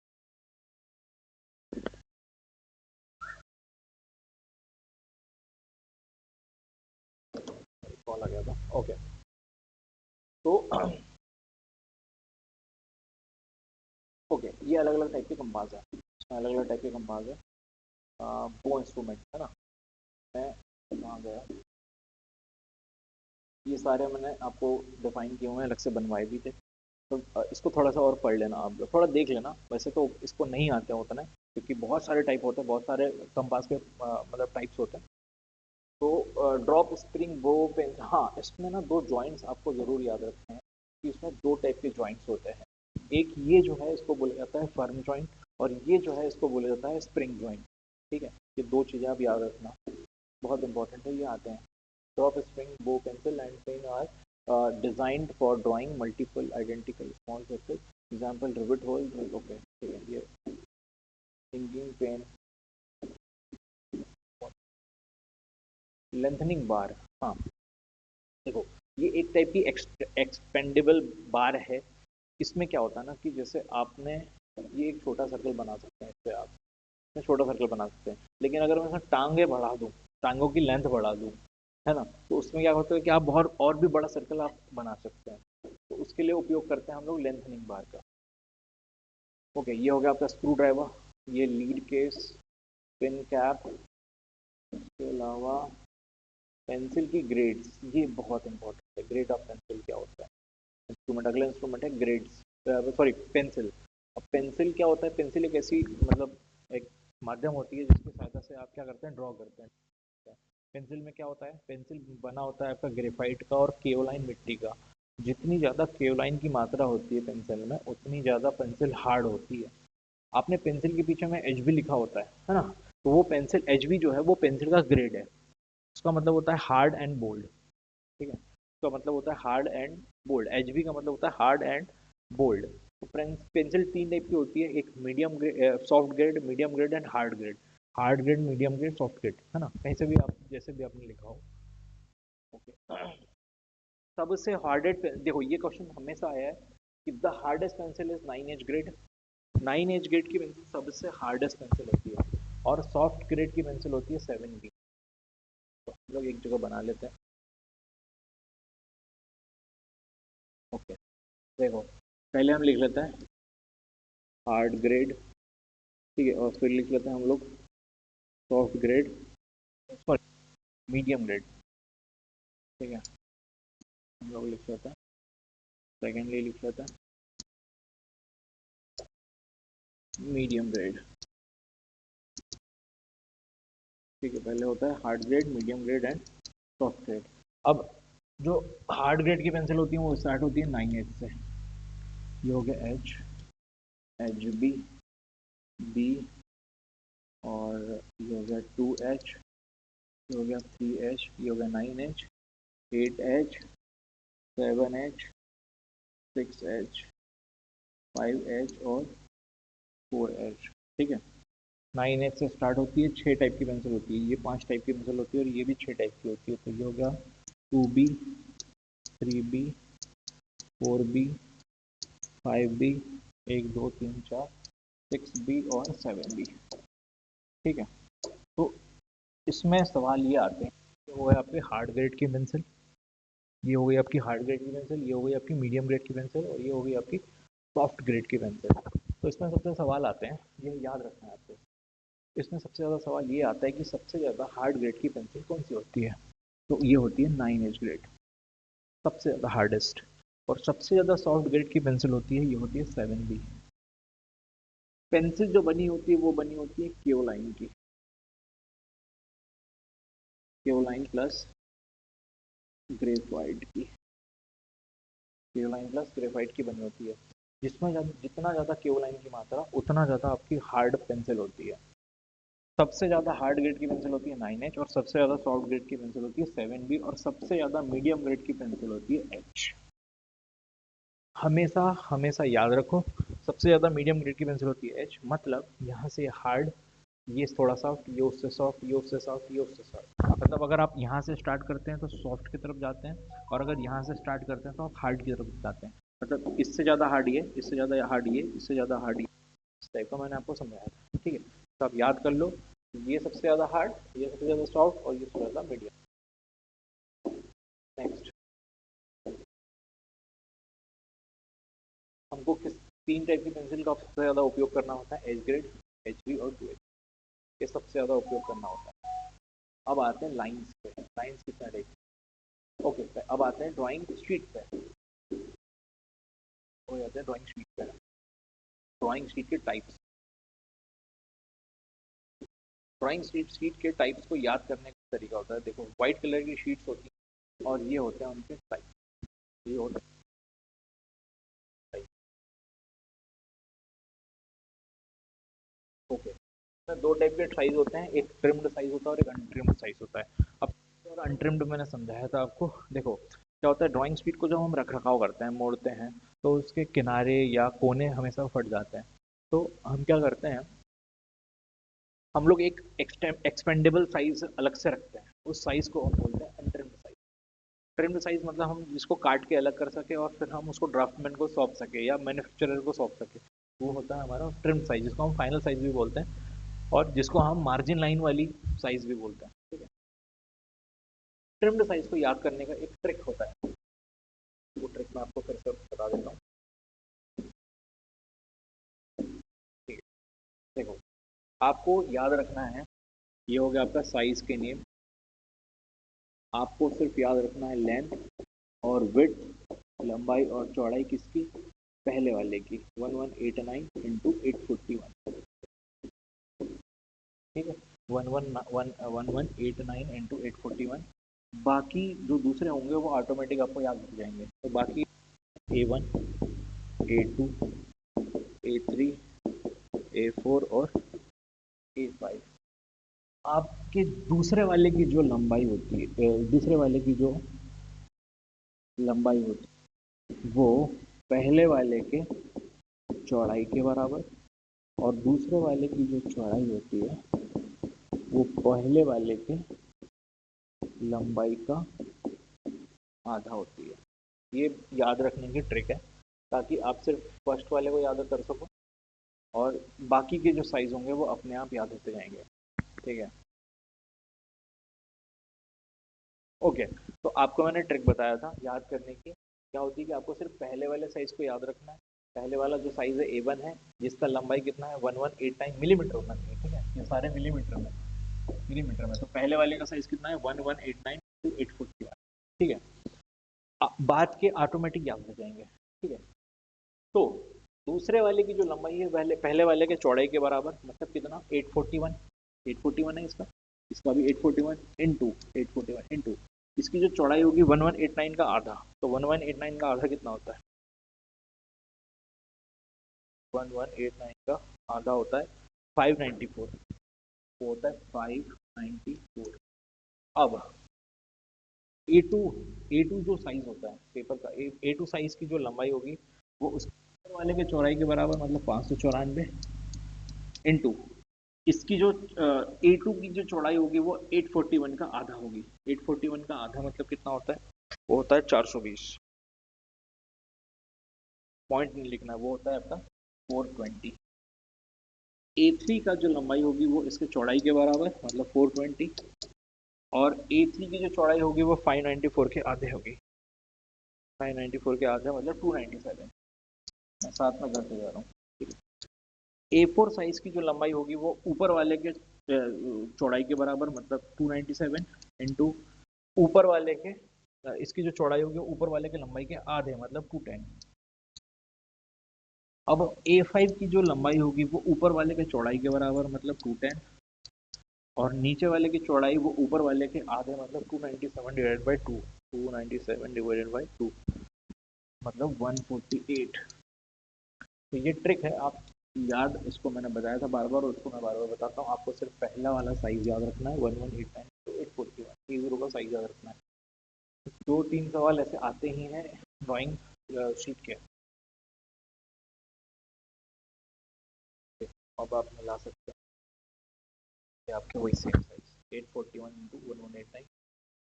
कॉल आ गया था। ओके, तो ओके, ये अलग अलग टाइप के कंपास है, इसमें अलग अलग टाइप के कंपास है। वो इंस्ट्रूमेंट है ना, मैं कहाँ गया, ये सारे मैंने आपको डिफाइन किए हुए हैं, अलग से बनवाए भी थे। तो इसको थोड़ा सा और पढ़ लेना, आप लोग थोड़ा देख लेना। वैसे तो इसको नहीं आते होता ना, क्योंकि बहुत सारे टाइप होते हैं, बहुत सारे कंपास के मतलब टाइप्स होते हैं। तो ड्रॉप स्प्रिंग बो पेन, हाँ इसमें ना दो जॉइंट्स आपको ज़रूर याद रखने हैं, कि इसमें दो टाइप के जॉइंट्स होते हैं। एक ये जो है इसको बोला जाता है फर्म जॉइंट, और ये जो है इसको बोला जाता है स्प्रिंग जॉइंट, ठीक है। ये दो चीज़ें आप याद रखना, बहुत इंपॉर्टेंट है, ये आते हैं। Drop spring bow pencil and pen are designed for drawing multiple identical small circle, example rivet hole. Okay, ठीक है। ये सिंगिंग पेन, लेंथनिंग बार, हाँ देखो ये एक टाइप की एक्सपेंडेबल बार है। इसमें क्या होता है ना, कि जैसे आपने ये एक छोटा सर्कल बना सकते हैं, इससे आप इसमें छोटा सर्कल बना सकते हैं, लेकिन अगर मैं इसमें टांगे बढ़ा दूँ, टांगों की लेंथ बढ़ा दूँ, है ना, तो उसमें क्या होता है कि आप बहुत और भी बड़ा सर्कल आप बना सकते हैं। तो उसके लिए उपयोग करते हैं हम लोग लेंथनिंग बार का। ओके, ये हो गया आपका स्क्रू ड्राइवर। ये लीड केस, पिन कैप, इसके अलावा पेंसिल की ग्रेड्स, ये बहुत इंपॉर्टेंट है। ग्रेड ऑफ पेंसिल क्या होता है, इंस्ट्रूमेंट, अगला इंस्ट्रूमेंट है ग्रेड्स, सॉरी पेंसिल। अब पेंसिल क्या होता है, पेंसिल एक ऐसी मतलब एक माध्यम होती है जिसकी सहायता से आप क्या करते हैं, ड्रॉ करते हैं। पेंसिल में क्या होता है, पेंसिल बना होता है आपका ग्रेफाइट का और केओलाइन मिट्टी का। जितनी ज़्यादा केवलाइन की मात्रा होती है पेंसिल में उतनी ज़्यादा पेंसिल हार्ड होती है। आपने पेंसिल के पीछे में एच बी लिखा होता है ना, तो वो पेंसिल एच बी जो है वो पेंसिल का ग्रेड है। उसका मतलब होता है हार्ड एंड बोल्ड। ठीक है, उसका मतलब होता है hard and bold. H B का मतलब होता है हार्ड एंड बोल्ड। तो पेंसिल तीन टाइप की होती है, एक medium grade, soft grade, medium grade and hard grade. Hard grade, medium grade, soft grade, है ना, कहीं से भी आप जैसे भी आपने लिखा हो। ओके, सबसे हार्डेस्ट, देखो ये क्वेश्चन हमेशा आया है कि the hardest pencil is 9H grade. 9H grade की पेंसिल सबसे हार्डेस्ट पेंसिल होती है, और सॉफ्ट ग्रेड की पेंसिल होती है 7B। तो हम लोग एक जगह बना लेते हैं। ओके, देखो पहले हम लिख लेते हैं हार्ड ग्रेड, ठीक है, और फिर लिख लेते हैं हम लोग soft grade, sorry medium grade. ठीक है, हम लोग लिख लेते हैं, सेकेंडली लिख लेते हैं मीडियम ग्रेड। ठीक है, पहले होता है hard grade, medium grade and soft grade. अब जो हार्ड ग्रेड की पेंसिल होती है वो स्टार्ट होती है 9H से। ये हो गया एच, एच बी, बी, और ये हो गया 2H, ये हो गया 3H, ये हो गया 9H, 8H, 7H, 6H, 5H और 4H। ठीक है, 9H से स्टार्ट होती है, 6 टाइप की पेंसिल होती है, ये 5 टाइप की पेंसिल होती है और ये भी 6 टाइप की होती है। तो ये हो गया 2B, 3B, 4B, 5B, 1 2 3 4, 6B और 7B। ठीक है, तो इसमें सवाल ये आते हैं, वो है आपके हार्ड ग्रेड की पेंसिल, ये हो गई आपकी हार्ड ग्रेड की पेंसिल, ये हो गई आपकी मीडियम ग्रेड की पेंसिल, और ये हो गई आपकी सॉफ्ट ग्रेड की पेंसिल। तो इसमें सबसे सवाल आते हैं, ये याद रखना है आपको। इसमें सबसे ज़्यादा सवाल ये आता है कि सबसे ज़्यादा हार्ड ग्रेड की पेंसिल कौन सी होती है। तो ये होती है 9H ग्रेड, सबसे ज़्यादा हार्डेस्ट। और सबसे ज़्यादा सॉफ्ट ग्रेड की पेंसिल होती है, ये होती है 7B। पेंसिल जो बनी होती है वो बनी होती है केओलाइन की, केओलाइन प्लस ग्रेफाइट की, केओलाइन प्लस ग्रेफाइट की बनी होती है, जिसमें जितना ज़्यादा केओलाइन की मात्रा उतना ज़्यादा आपकी हार्ड पेंसिल होती है। सबसे ज़्यादा हार्ड ग्रेड की पेंसिल होती है 9H, और सबसे ज़्यादा सॉफ्ट ग्रेड की पेंसिल होती है 7B, और सबसे ज़्यादा मीडियम ग्रेड की पेंसिल होती है H। हमेशा हमेशा याद रखो, सबसे ज़्यादा मीडियम ग्रेड की पेंसिल होती है H, मतलब यहाँ से हार्ड, ये थोड़ा सॉफ्ट, ये उससे सॉफ्ट, ये उससे सॉफ्ट, ये उससे सॉफ्ट। मतलब अगर आप यहाँ से स्टार्ट करते हैं तो सॉफ्ट की तरफ जाते हैं, और अगर यहाँ से स्टार्ट करते हैं तो आप हार्ड की तरफ जाते हैं। मतलब इससे ज़्यादा हार्ड ये, इससे ज़्यादा हार्ड ये, इससे ज़्यादा हार्ड ये, इस टाइप का मैंने आपको समझाया था। ठीक है, तो आप याद कर लो, ये सबसे ज़्यादा हार्ड, ये सबसे ज़्यादा सॉफ्ट, और ये सबसे ज़्यादा मीडियम। नेक्स्ट, हमको किस 3 टाइप की पेंसिल का सबसे ज़्यादा उपयोग करना होता है, एच ग्रेड, एच बी और 2H, ये सबसे ज़्यादा उपयोग करना होता है। अब आते हैं लाइन्स पे, लाइन्स कितना टाइप। ओके, अब आते हैं ड्राइंग शीट पे, हो जाते हैं ड्राइंग शीट पे। ड्राइंग शीट के टाइप्स, ड्राइंग शीट के टाइप्स को याद करने का तरीका होता है। देखो व्हाइट कलर की शीट्स होती हैं और ये होते हैं उनके टाइप, ये होते हैं टाइप। ओके, तो 2 टाइप के साइज होते हैं, एक ट्रिम्ड साइज होता है और एक अनट्रिम्ड साइज होता है। अब और अनट्रिम्ड मैंने समझाया था आपको। देखो क्या होता है, ड्राइंग शीट को जब हम रख रखाव करते हैं, मोड़ते हैं, तो उसके किनारे या कोने हमेशा फट जाते हैं। तो हम क्या करते हैं, हम लोग एक एक्सपेंडेबल साइज अलग से रखते हैं, उस साइज को हम बोलते हैं अनट्रिम्ड साइज। ट्रिम्ड साइज मतलब हम जिसको काट के अलग कर सके और फिर हम उसको ड्राफ्टमैन को सौंप सके या मैन्युफैक्चरर को सौंप सके, वो होता है हमारा ट्रिम्ड साइज, जिसको हम फाइनल साइज भी बोलते हैं, और जिसको हम मार्जिन लाइन वाली साइज भी बोलते हैं। ठीक है, ट्रिम्ड साइज को याद करने का एक ट्रिक होता है, वो ट्रिक मैं आपको फिर से बता देता हूँ। ठीक है, देखो आपको याद रखना है, ये हो गया आपका साइज के नेम। आपको सिर्फ याद रखना है लेंथ और विड्थ, लंबाई और चौड़ाई किसकी, पहले वाले की, 1189 इंटू 841। ठीक है, 1189 इंटू 841, बाकी जो दूसरे होंगे वो ऑटोमेटिक आपको याद रख जाएंगे। तो बाकी A1, A2, A3, A4 और A5 आपके दूसरे वाले की जो लंबाई होती है, दूसरे वाले की जो लंबाई होती है वो पहले वाले के चौड़ाई के बराबर, और दूसरे वाले की जो चौड़ाई होती है वो पहले वाले के लंबाई का आधा होती है। ये याद रखने की ट्रिक है ताकि आप सिर्फ फर्स्ट वाले को याद कर सको और बाकी के जो साइज होंगे वो अपने आप याद होते जाएंगे। ठीक है, ओके। तो आपको मैंने ट्रिक बताया था याद करने की, क्या होती है कि आपको सिर्फ पहले वाले साइज को याद रखना है। पहले वाला जो साइज है A1 है, जिसका लंबाई कितना है 1189 मिलीमीटर होना चाहिए। ठीक है, ये सारे मिलीमीटर में, मिलीमीटर में। तो पहले वाले का साइज कितना है 1189 टू 841। ठीक है, बाद के ऑटोमेटिक याद हो जाएंगे। ठीक है, तो दूसरे वाले की जो लंबाई है पहले पहले वाले के चौड़ाई के बराबर, मतलब कितना 841, 841 है इसका, इसका भी 841 इंटू 841 इंटू इसकी जो चौड़ाई होगी 1189 का आधा। तो 1189 का आधा कितना होता है, 1189 का आधा होता है 594, वो होता है 594। अब A2, A2 जो साइज होता है पेपर का, A2 साइज की जो लंबाई होगी वो उस वाले के चौड़ाई के बराबर, मतलब 594 इंटू इसकी जो A2 की जो चौड़ाई होगी वो 841 का आधा होगी। 841 का आधा मतलब कितना होता है, वो होता है 420। पॉइंट नहीं लिखना है, वो होता है आपका 420। A3 का जो लंबाई होगी वो इसके चौड़ाई के बराबर, मतलब 420, और A3 की जो चौड़ाई होगी वो 594 के आधे होगी। 594 के आधे मतलब 297। मैं साथ में करते जा रहा हूँ। A4 साइज की जो लंबाई होगी वो ऊपर वाले के चौड़ाई के बराबर, मतलब 297 इंटू ऊपर वाले के इसकी जो चौड़ाई होगी ऊपर वाले के लंबाई के आधे, मतलब 210। अब A5 की जो लंबाई होगी वो ऊपर वाले के चौड़ाई के बराबर, मतलब 210, और नीचे वाले की चौड़ाई वो ऊपर वाले के आधे, मतलब 297 डिवाइडेड बाई 2, 297 डिवाइडेड बाई 2 मतलब 148। तो ये ट्रिक है, आप याद, इसको मैंने बताया था बार बार और उसको मैं बार बार बताता हूँ। आपको सिर्फ पहला वाला साइज याद रखना है 1189 to 841 A0 का साइज याद रखना है। दो तीन सवाल ऐसे आते ही हैं ड्राइंग शीट के, अब आप मिला सकते हैं आपके वही same size 841 into 1189,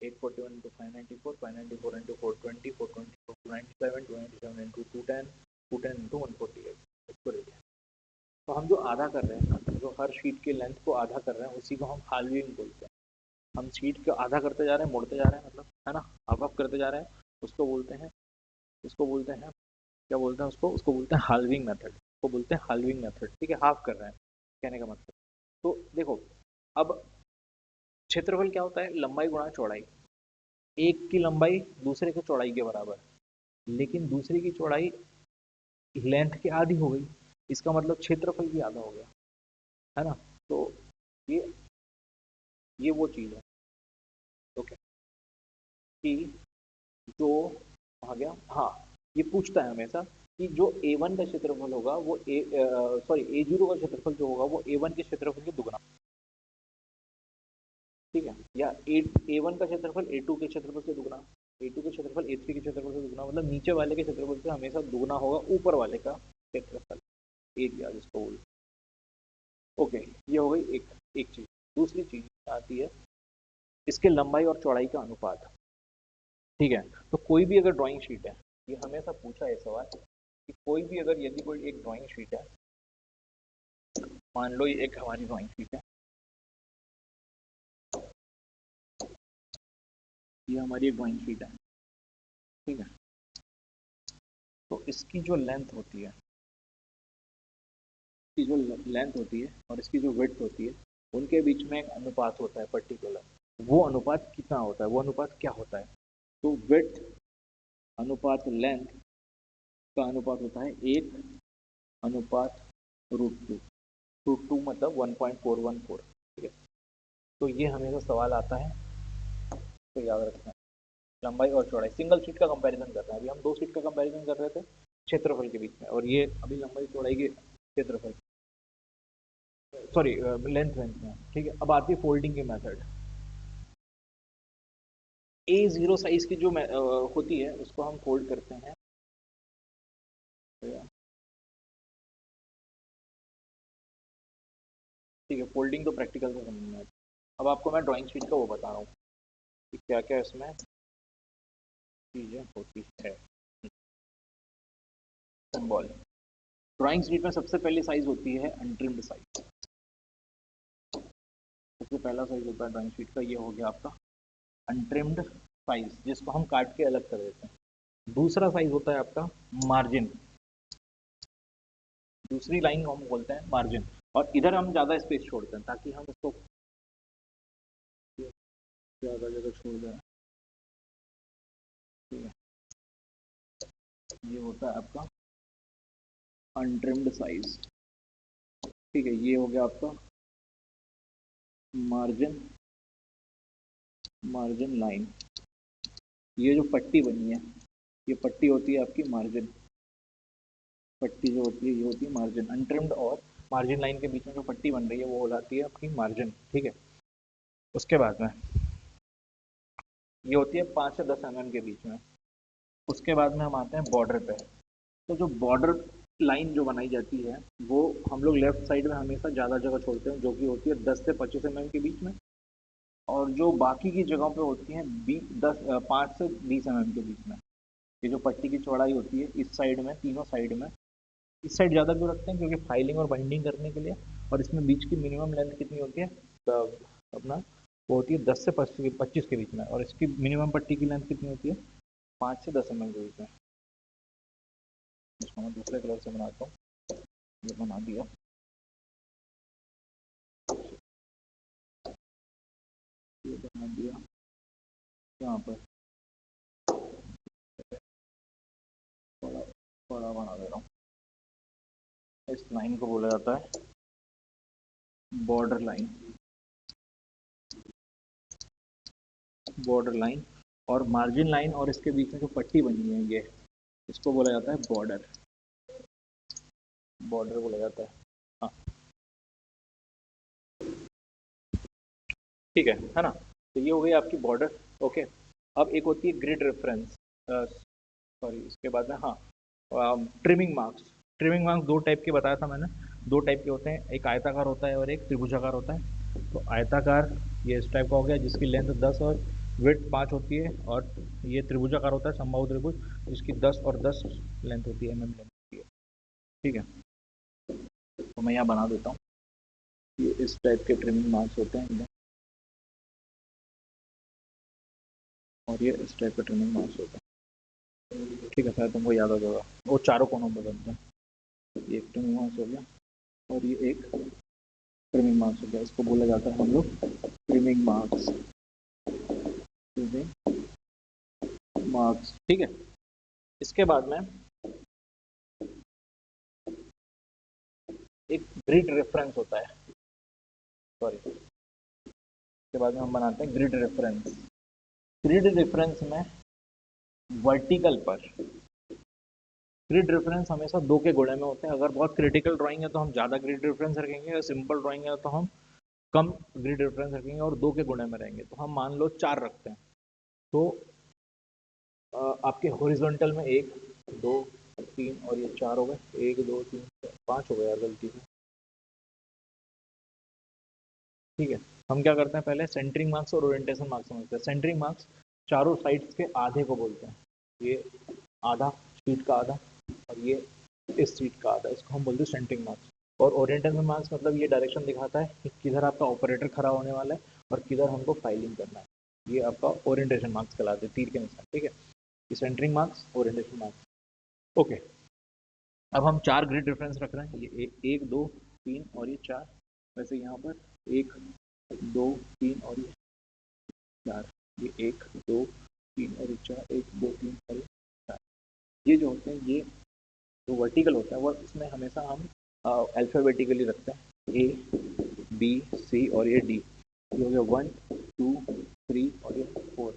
841 into 594, 594 into 420, 420 297, 297 into 210, 210 into 148। इसको ले लिया। तो हम जो आधा कर रहे हैं ना, जो हर शीट के लेंथ को आधा कर रहे हैं उसी को हम हाल्विंग बोलते हैं। हम शीट को आधा करते जा रहे हैं, मोड़ते जा रहे हैं, मतलब है ना, हाफ हाफ करते जा रहे हैं, उसको बोलते हैं, उसको बोलते हैं, क्या बोलते हैं उसको, उसको बोलते हैं हाल्विंग मेथड, उसको बोलते हैं हाल्विंग मेथड। ठीक है, हाफ कर रहे हैं कहने का मतलब। तो देखो, अब क्षेत्रफल क्या होता है, लंबाई गुणा चौड़ाई। एक की लंबाई दूसरे की चौड़ाई के बराबर, लेकिन दूसरे की चौड़ाई लेंथ के आधी हो गई, इसका मतलब क्षेत्रफल भी आधा हो गया, है ना। तो ये ये वो चीज़ है। ओके, कि जो आ गया, हाँ, ये पूछता है हमेशा कि जो A1 का क्षेत्रफल होगा वो A0 का क्षेत्रफल जो होगा वो A1 के क्षेत्रफल के दुगना। ठीक है, या A1 का क्षेत्रफल A2 के क्षेत्रफल से दुगना, A2 के क्षेत्रफल A3 के क्षेत्रफल से दुगना, मतलब नीचे वाले के क्षेत्रफल से हमेशा दुगना होगा ऊपर वाले का क्षेत्रफल, एरिया जिसको बोलते हैं। ओके, ये हो गई एक एक चीज। दूसरी चीज आती है इसके लंबाई और चौड़ाई का अनुपात। ठीक है, तो कोई भी अगर ड्राइंग शीट है, ये हमेशा पूछा है सवाल कि कोई भी अगर, यदि कोई एक ड्राइंग शीट है, मान लो ये एक हमारी ड्राइंग शीट है, ये हमारी एक ड्राइंग शीट है। ठीक है, तो इसकी जो लेंथ होती है, इसकी जो लेंथ होती है और इसकी जो विड्थ होती है, उनके बीच में एक अनुपात होता है पर्टिकुलर। वो अनुपात कितना होता है, वो अनुपात क्या होता है, तो विड्थ अनुपात लेंथ का अनुपात होता है 1/√2। √2 मतलब 1.414। ठीक है, तो ये हमेशा सवाल आता है। इसको याद रखना है, लंबाई और चौड़ाई। सिंगल सीट का कंपैरिजन कर रहे हैं, अभी हम दो सीट का कंपैरिजन कर रहे थे क्षेत्रफल के बीच में, और ये अभी लंबाई चौड़ाई के क्षेत्रफल, सॉरी लेंथ लेंथ में, ठीक है। अब आती है फोल्डिंग की मेथड। A0 साइज की जो होती है उसको हम फोल्ड करते हैं, ठीक है। फोल्डिंग तो प्रैक्टिकल से समझ में आता है। अब आपको मैं ड्राइंग शीट का वो बता रहा हूँ कि क्या क्या इसमें चीज़ें होती है। सिंबल ड्राइंग शीट में सबसे पहली साइज होती है अनट्रिम्ड साइज। सबसे पहला साइज होता है ड्राइंग शीट का, ये हो गया आपका अनट्रिम्ड साइज, जिसको हम काट के अलग कर देते हैं। दूसरा साइज होता है आपका मार्जिन, दूसरी लाइन को हम बोलते हैं मार्जिन, और इधर हम ज़्यादा स्पेस छोड़ते हैं ताकि हम उसको ज़्यादा जगह छोड़ दें, ठीक है। ये होता है आपका अनट्रिम्ड साइज, ठीक है। ये हो गया आपका मार्जिन, मार्जिन लाइन। ये जो पट्टी बनी है, ये पट्टी होती है आपकी मार्जिन, पट्टी जो होती है ये होती है मार्जिन। अनट्रिम्ड और मार्जिन लाइन के बीच में जो पट्टी बन रही है वो हो जाती है आपकी मार्जिन, ठीक है। उसके बाद में ये होती है 5 से 10 mm के बीच में। उसके बाद में हम आते हैं बॉर्डर पे। तो जो बॉर्डर लाइन जो बनाई जाती है वो हम लोग लेफ्ट साइड में हमेशा ज़्यादा जगह छोड़ते हैं, जो कि होती है 10 से 25 mm के बीच में, और जो बाकी की जगहों पे होती हैं 5 से 20 mm के बीच में। ये जो पट्टी की चौड़ाई होती है इस साइड में, तीनों साइड में, इस साइड ज़्यादा क्यों रखते हैं, क्योंकि फाइलिंग और बाइंडिंग करने के लिए। और इसमें बीच की मिनिमम लेंथ कितनी होती है, तो अपना वो होती है 10 से 25 के बीच में, और इसकी मिनिमम पट्टी की लेंथ कितनी होती है 5 से 10 mm के बीच में। इसको मैं दूसरे कलर से बनाता हूँ, ये बना दिया, ये बना दिया यहाँ पर, बड़ा बड़ा बना दे रहा हूँ। इस लाइन को बोला जाता है बॉर्डर लाइन, बॉर्डर लाइन। और मार्जिन लाइन और इसके बीच में जो पट्टी बनी है ये, इसको बोला जाता है बॉर्डर, बॉर्डर बोला जाता है, हाँ, ठीक है ना। तो ये हो गई आपकी बॉर्डर, ओके। अब एक होती है ग्रिड रेफरेंस, सॉरी इसके बाद में, हाँ, ट्रिमिंग मार्क्स। ट्रिमिंग मार्क्स दो टाइप के बताया था मैंने, दो टाइप के होते हैं, एक आयताकार होता है और एक त्रिभुजाकार होता है। तो आयताकार ये इस टाइप का हो गया जिसकी लेंथ 10 और विड्थ 5 होती है, और ये त्रिभुजाकार होता है समबाहु त्रिभुज, जिसकी 10 और 10 लेंथ होती है, mm लेंथ होती है, ठीक है। तो मैं यहाँ बना देता हूँ, ये इस टाइप के ट्रिमिंग मार्क्स होते हैं, और ये इस टाइप के ट्रिमिंग मार्क्स होते हैं, ठीक है। शायद तुमको याद आ जाएगा, वो चारों कोनों में बनते हैं। ये एक ट्रिमिंग मार्क्स हो गया, और ये एक ट्रिमिंग मार्क्स हो गया, इसको बोला जाता है हम लोग ट्रिमिंग मार्क्स, ट्रिमिंग मार्क्स, ठीक है। इसके बाद में एक ग्रिड रेफरेंस होता है, सॉरी, इसके बाद में हम बनाते हैं ग्रिड रेफरेंस। ग्रिड रेफरेंस में वर्टिकल पर, ग्रिड रेफरेंस हमेशा 2 के गुणे में होते हैं। अगर बहुत क्रिटिकल ड्राइंग है तो हम ज़्यादा ग्रिड रेफरेंस रखेंगे, और सिंपल ड्राइंग है तो हम कम ग्रिड रेफरेंस रखेंगे, और 2 के गुणे में रहेंगे। तो हम मान लो 4 रखते हैं, तो आपके हॉरिजॉन्टल में 1 2 3 और ये 4 हो गए, 1 2 3 4 5 हो गए यार गलती से, ठीक है। हम क्या करते हैं, पहले सेंटरिंग मार्क्स और ओरिएंटेशन मार्क्स समझते हैं। सेंटरिंग मार्क्स चारों साइड्स के आधे को बोलते हैं, ये आधा, शीट का आधा, और ये इस शीट का आधा, इसको हम बोलते हैं सेंटरिंग मार्क्स। और ओरिएंटेशन मार्क्स मतलब ये डायरेक्शन दिखाता है कि किधर आपका ऑपरेटर खड़ा होने वाला है और किधर हमको फाइलिंग करना है, ये आपका ओरिएंटेशन मार्क्स कहलाते हैं, तीर के निशान, ठीक है। ये centering marks, orientation marks, okay. अब हम 4 ग्रिड रेफरेंस रख रहे हैं, ये 1 2 3 और ये 4। वैसे यहाँ पर 1 2 3 और ये 4, ये 1 2 3 और ये 4, 1 2 3 और ये 4। ये जो होते हैं, ये जो वर्टिकल होता है वो इसमें हमेशा हम अल्फ़ाबेटिकली रखते हैं, A B C और ये D। ये हो गया 1 2 3 और ये 4।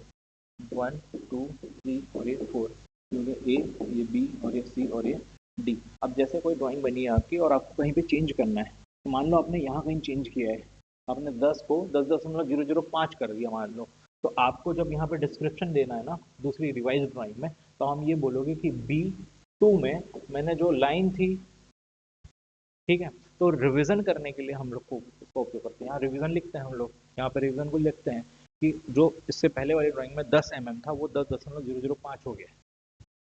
1 2 3 और ये 4, ये ए, ये बी और ये सी और ये डी। अब जैसे कोई ड्राइंग बनी है आपकी और आपको कहीं पे चेंज करना है, तो मान लो आपने यहाँ कहीं चेंज किया है, आपने 10 को 10.005 कर दिया मान लो, तो आपको जब यहाँ पे डिस्क्रिप्शन देना है ना दूसरी रिवाइज ड्राइंग में, तो हम ये बोलोगे कि B2 में मैंने जो लाइन थी, ठीक है, तो रिवीजन करने के लिए हम लोग को इसका उपयोग करते हैं। यहाँ रिवीजन लिखते हैं हम लोग, यहाँ पे रिवीजन को लिखते हैं कि जो इससे पहले वाली ड्राइंग में 10 mm था वो 10.005 हो गया,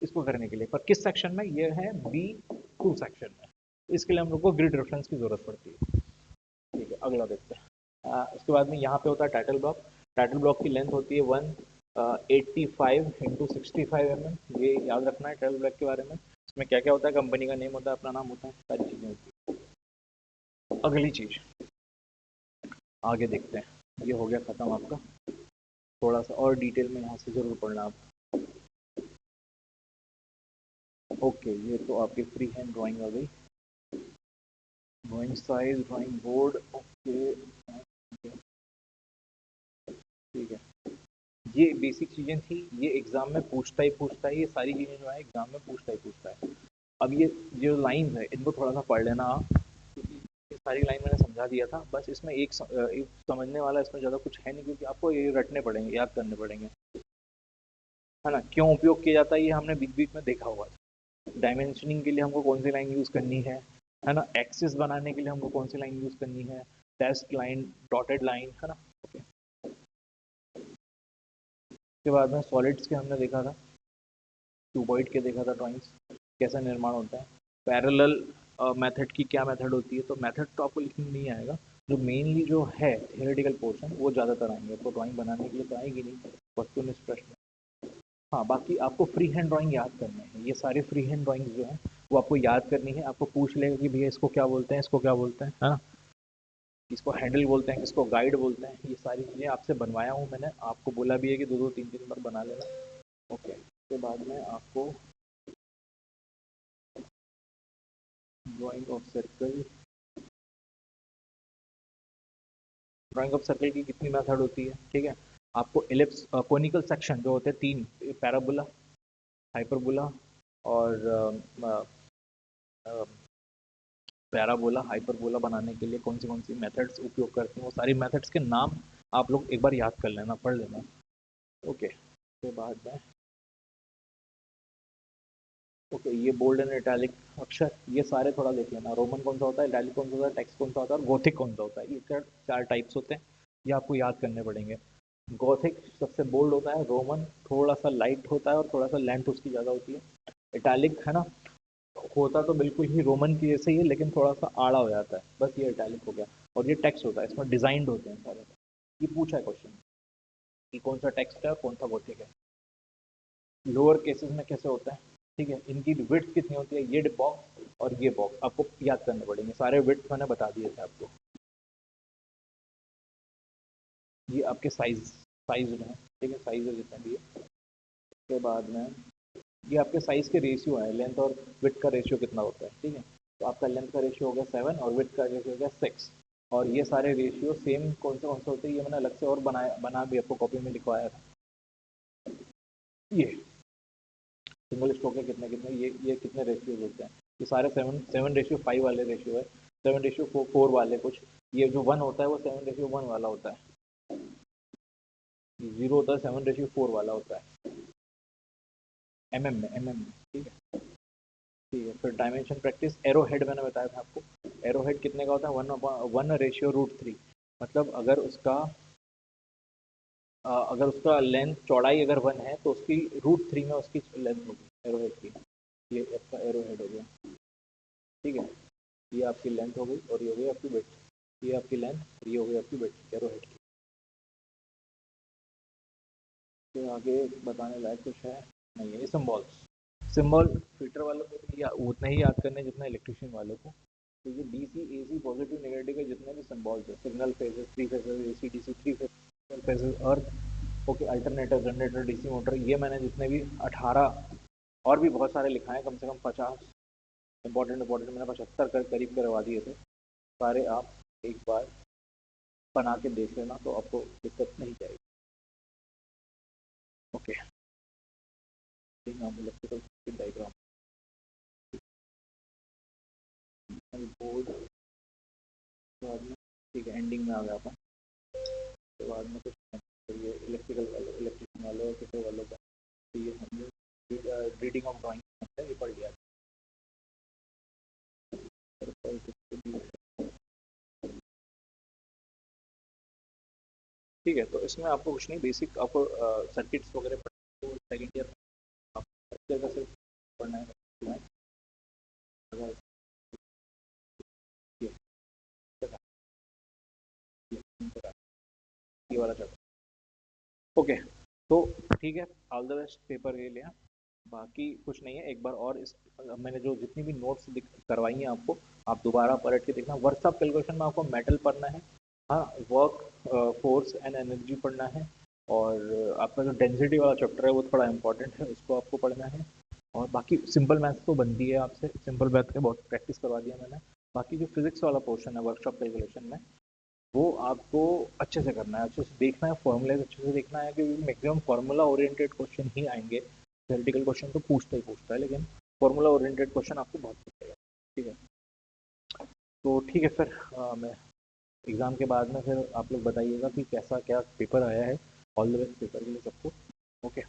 इसको करने के लिए। पर किस सेक्शन में? ये है B2 सेक्शन में, इसके लिए हम लोग को ग्रिड रेफरेंस की जरूरत पड़ती है। ठीक है, अगला देखते हैं। उसके बाद में यहाँ पे होता है टाइटल ब्लॉक। टाइटल ब्लॉक की लेंथ होती है 185 × 65 mm। ये याद रखना है टाइटल ब्लॉक के बारे में। इसमें क्या क्या होता है? कंपनी का नेम होता है, अपना नाम होता है, सारी चीज़ें होती है। अगली चीज आगे देखते हैं। ये हो गया खत्म आपका, थोड़ा सा और डिटेल में यहाँ से जरूर पढ़ना आप। ओके, ये तो आपकी फ्री हैंड ड्राइंग आ गई। Drawing size, drawing board, okay ठीक है। ये बेसिक चीज़ें थी, ये एग्जाम में पूछता है, ये सारी चीज़ें जो है एग्जाम में पूछता है। अब ये जो लाइन है इनको थोड़ा सा पढ़ लेना आप, क्योंकि ये सारी लाइन मैंने समझा दिया था। बस इसमें एक समझने वाला इसमें ज़्यादा कुछ है नहीं, क्योंकि आपको ये रटने पड़ेंगे, याद करने पड़ेंगे, है ना। क्यों उपयोग किया जाता है ये हमने बीच बीच में देखा हुआ था। डायमेंशनिंग के लिए हमको कौन सी लाइन यूज़ करनी है ना। एक्सिस बनाने के लिए हमको कौन सी लाइन यूज़ करनी है, टेस्ट लाइन, डॉटेड लाइन, है ना। ओके, उसके बाद में सॉलिड्स के हमने देखा था, क्यूबॉइड के देखा था, ड्राइंग्स कैसा निर्माण होता है। पैरेलल मेथड की क्या मेथड होती है, तो मेथड तो आपको लिखने नहीं आएगा, जो मेनली जो है थियोरेटिकल पोर्शन वो ज़्यादातर आएंगे, आपको ड्राइंग बनाने के लिए तो आएगी नहीं, वस्तुनिष्ठ प्रश्न। हाँ, बाकी आपको फ्री हैंड ड्राइंग याद करने हैं, ये सारे फ्री हैंड ड्राइंग्स जो हैं वो आपको याद करनी है। आपको पूछ लेगा कि भैया इसको क्या बोलते हैं, इसको क्या बोलते हैं, हाँ, किसको हैंडल बोलते हैं, किसको गाइड बोलते हैं, ये सारी चीज़ें आपसे बनवाया हूँ मैंने, आपको बोला भी है कि 2-2 3-3 बार बना लेना। ओके, उसके बाद में आपको drying of circle, drying of circle की कितनी मेथड होती है, ठीक है। आपको एलिप्स, कोनिकल सेक्शन जो होते हैं 3, पैराबोला, हाइपरबोला और पैराबोला, हाइपरबोला बनाने के लिए कौन सी मेथड्स उपयोग करते हैं, वो सारी मेथड्स के नाम आप लोग एक बार याद कर लेना, पढ़ लेना। ओके, उसके बाद में ओके, ये बोल्ड एंड इटैलिक अक्षर, ये सारे थोड़ा देख लेना। रोमन कौन सा होता है, इटैलिक कौन सा होता है, टेक्स्ट कौन सा होता है और गोथिक कौन सा होता है, ये चार टाइप्स होते हैं, ये आपको याद करने पड़ेंगे। गोथिक सबसे बोल्ड होता है, रोमन थोड़ा सा लाइट होता है और थोड़ा सा लेंथ उसकी ज़्यादा होती है। इटैलिक है ना, होता तो बिल्कुल ही रोमन की जैसे ही है, लेकिन थोड़ा सा आड़ा हो जाता है, बस ये इटैलिक हो गया। और ये टेक्स्ट होता है, इसमें डिजाइंड होते हैं सारे। ये पूछा है क्वेश्चन कि कौन सा टेक्स्ट है और कौन सा गोथिक है। लोअर केसेस में कैसे होता है, ठीक है, इनकी विड्थ कितनी होती है, ये बॉक्स और ये बॉक्स आपको याद करने पड़ेंगे, सारे विड्थ मैंने बता दिए थे आपको। ये आपके साइज है, ठीक है, साइज है जितना भी है। उसके बाद में ये आपके साइज के रेशियो है, लेंथ और विड्थ का रेशियो कितना होता है, ठीक है। तो आपका लेंथ का रेशियो हो गया 7 और विड्थ का रेशियो हो गया 6। और ये सारे रेशियो सेम कौन से होते हैं, ये मैंने अलग से और बना भी आपको कॉपी में लिखवाया था। ये सिंगल स्ट्रोक के कितने कितने, ये कितने रेशियो होते हैं, ये सारे 7:5 वाले रेशियो है, 7:4 वाले कुछ। ये जो 1 होता है वो 7:1 वाला होता है, 0 होता है 7:4 वाला होता है, एमएम में, ठीक है। ठीक है, फिर डायमेंशन प्रैक्टिस, एरो हेड मैंने बताया था आपको। एरो हेड कितने का होता है, 1:1/√3। मतलब अगर उसका लेंथ, चौड़ाई अगर 1 है तो उसकी √3 में उसकी लेंथ होगी एरो हेड की। ये आपका एरो हेड हो गया, ठीक है। ये आपकी लेंथ हो गई और ये हो गई आपकी विड्थ, ये आपकी लेंथ और ये हो गई आपकी विड्थ एरो हेड की। तो आगे बताने लायक कुछ है नहीं है। ये सिंबल फिल्टर वालों को भी उतना ही याद करने जितना इलेक्ट्रिशियन वालों को। तो ये डीसी, एसी, पॉजिटिव, नेगेटिव के जितने भी सिंबल्स है, signal phases, three phases, AC, DC, three phases, earth, okay, alternator, generator, DC motor, ये मैंने जितने भी 18 और भी बहुत सारे लिखा है, कम से कम 50 इंपॉर्टेंट मैंने 75 कर करीब करवा दिए थे। सारे आप एक बार बना के देख लेना तो आपको दिक्कत नहीं जाएगी। Okay, electrical circuit diagram board बाद में, ठीक है, एंडिंग में आ गया अपन। तो बाद में कुछ ये इलेक्ट्रिकल वाले, इलेक्ट्रिशियन वाले और किसी वालों का, तो ये हमने रीडिंग ऑफ ड्राइंग ये पढ़ लिया। ठीक है, तो इसमें आपको कुछ नहीं, बेसिक आपको सर्किट्स वगैरह सेकेंड ईयर में आप जगह से पढ़ना है। ये वाला चैप्टर ओके। तो ठीक है, ऑल द बेस्ट पेपर के लिए। बाकी कुछ नहीं है, एक बार और इस मैंने जो जितनी भी नोट्स करवाई हैं आपको, आप दोबारा पलट के देखना। वर्क ऑफ कैलकुलेशन में आपको मेटल पढ़ना है, हाँ, वर्क फोर्स एंड एनर्जी पढ़ना है, और आपका जो डेंसिटी वाला चैप्टर है वो थोड़ा इंपॉर्टेंट है, उसको आपको पढ़ना है। और बाकी सिंपल मैथ्स तो बनती है आपसे, सिंपल मैथ के बहुत प्रैक्टिस करवा दिया मैंने। बाकी जो फिजिक्स वाला पोर्शन है वर्कशॉप कैलकुलेशन में, वो आपको अच्छे से करना है, अच्छे से देखना है, फॉर्मूले अच्छे से देखना है, क्योंकि मैक्सिमम फार्मूला ओरिएंटेड क्वेश्चन ही आएंगे। थ्योरेटिकल क्वेश्चन तो पूछता है, लेकिन फार्मूला ओरिएंटेड क्वेश्चन आपको बहुत पूछेगा। ठीक है, तो ठीक है फिर मैं एग्ज़ाम के बाद में फिर आप लोग बताइएगा कि कैसा क्या पेपर आया है। ऑल द बेस्ट पेपर के लिए सबको। ओके।